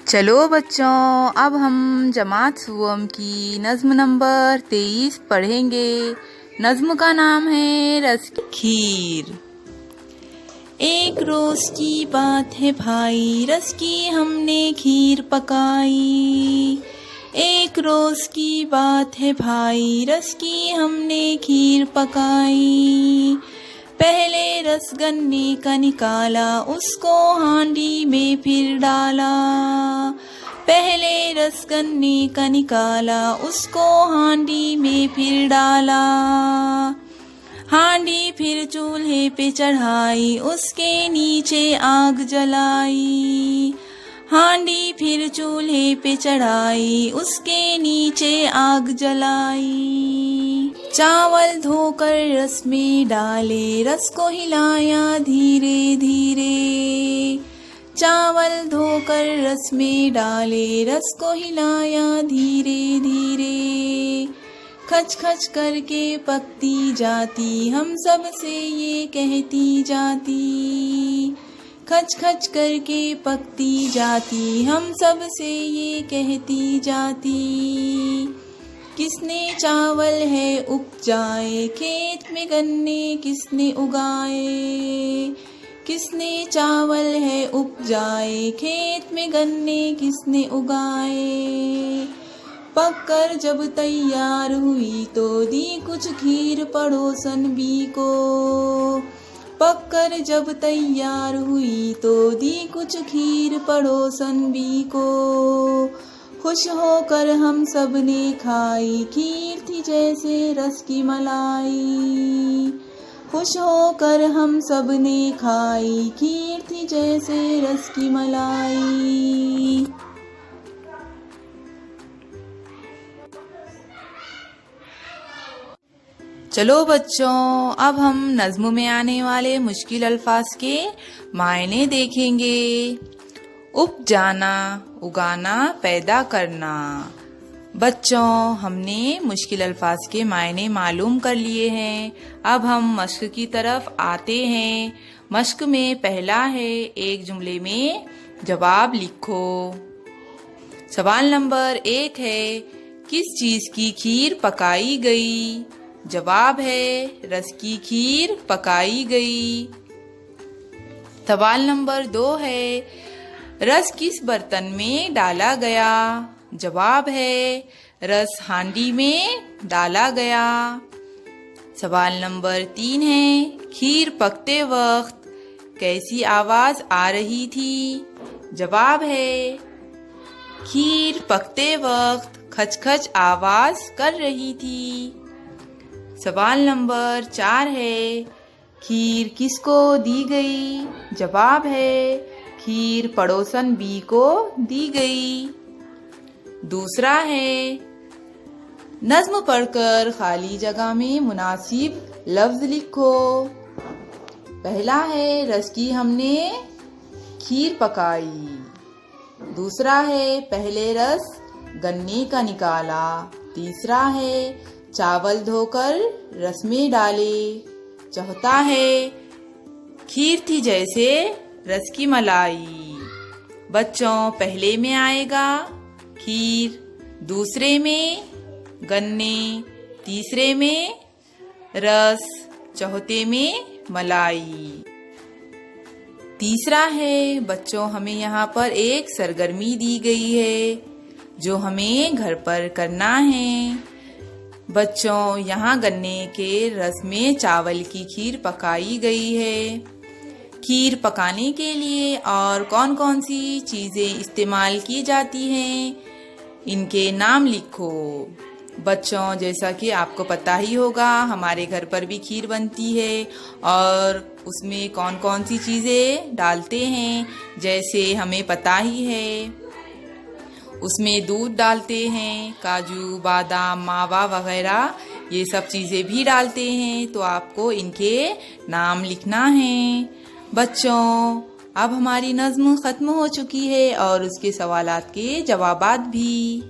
चलो बच्चों, अब हम जमात सुवम की नज्म नंबर 23 पढ़ेंगे। नज्म का नाम है रस की खीर। एक रोज की बात है भाई, रस की हमने खीर पकाई। एक रोज की बात है भाई, रस की हमने खीर पकाई। पहले रस गन्ने का निकाला, उसको हांडी में फिर डाला। पहले रस गन्ने का निकाला, उसको हांडी में फिर डाला। हांडी फिर चूल्हे पे चढ़ाई, उसके नीचे आग जलाई। हांडी फिर चूल्हे पे चढ़ाई, उसके नीचे आग जलाई। चावल धोकर रस में डाले, रस को हिलाया धीरे धीरे। चावल धोकर रस में डाले, रस को हिलाया धीरे धीरे। खच खच करके पकती जाती, हम सब से ये कहती जाती। खच खच करके पकती जाती, हम सब से ये कहती जाती। किसने चावल है उपजाए, खेत में गन्ने किसने उगाए। किसने चावल है उपजाए, खेत में गन्ने किसने उगाए। पककर जब तैयार हुई तो दी कुछ खीर पड़ोसन बी को। पककर जब तैयार हुई तो दी कुछ खीर पड़ोसन बी को। खुश होकर हम सब ने खाई, खीर थी जैसे रस की मलाई। खुश होकर हम सब ने खाई, खीर थी जैसे रस की मलाई। चलो बच्चों, अब हम नज्म में आने वाले मुश्किल अल्फाज के मायने देखेंगे। उपजाना, उगाना, पैदा करना। बच्चों, हमने मुश्किल अल्फाज के मायने मालूम कर लिए हैं। अब हम मश्क की तरफ आते हैं। मश्क में पहला है, एक जुमले में जवाब लिखो। सवाल नंबर 1 है, किस चीज की खीर पकाई गई? जवाब है, रस की खीर पकाई गई। सवाल नंबर 2 है, रस किस बर्तन में डाला गया? जवाब है, रस हांडी में डाला गया। सवाल नंबर 3 है, खीर पकते वक्त कैसी आवाज आ रही थी? जवाब है, खीर पकते वक्त खचखच आवाज कर रही थी। सवाल नंबर 4 है, खीर किसको दी गई? जवाब है, खीर पड़ोसन बी को दी गई। दूसरा है, नज्म पढ़कर खाली जगह में मुनासिब लफ्ज लिखो। पहला है, रस की हमने खीर पकाई। दूसरा है, पहले रस गन्ने का निकाला। तीसरा है, चावल धोकर रस में डाले। चौथा है, खीर थी जैसे रस की मलाई। बच्चों, पहले में आएगा खीर, दूसरे में गन्ने, तीसरे में रस, चौथे में मलाई। तीसरा है बच्चों, हमें यहाँ पर एक सरगर्मी दी गई है जो हमें घर पर करना है। बच्चों, यहाँ गन्ने के रस में चावल की खीर पकाई गई है। खीर पकाने के लिए और कौन कौन सी चीजें इस्तेमाल की जाती हैं, इनके नाम लिखो। बच्चों, जैसा कि आपको पता ही होगा, हमारे घर पर भी खीर बनती है और उसमें कौन कौन सी चीजें डालते हैं, जैसे हमें पता ही है। उसमें दूध डालते हैं, काजू, बादाम, मावा वगैरह ये सब चीजें भी डालते हैं। तो आपको इनके नाम लिखना है। बच्चों, अब हमारी नज्म खत्म हो चुकी है और उसके सवालात के जवाबात भी।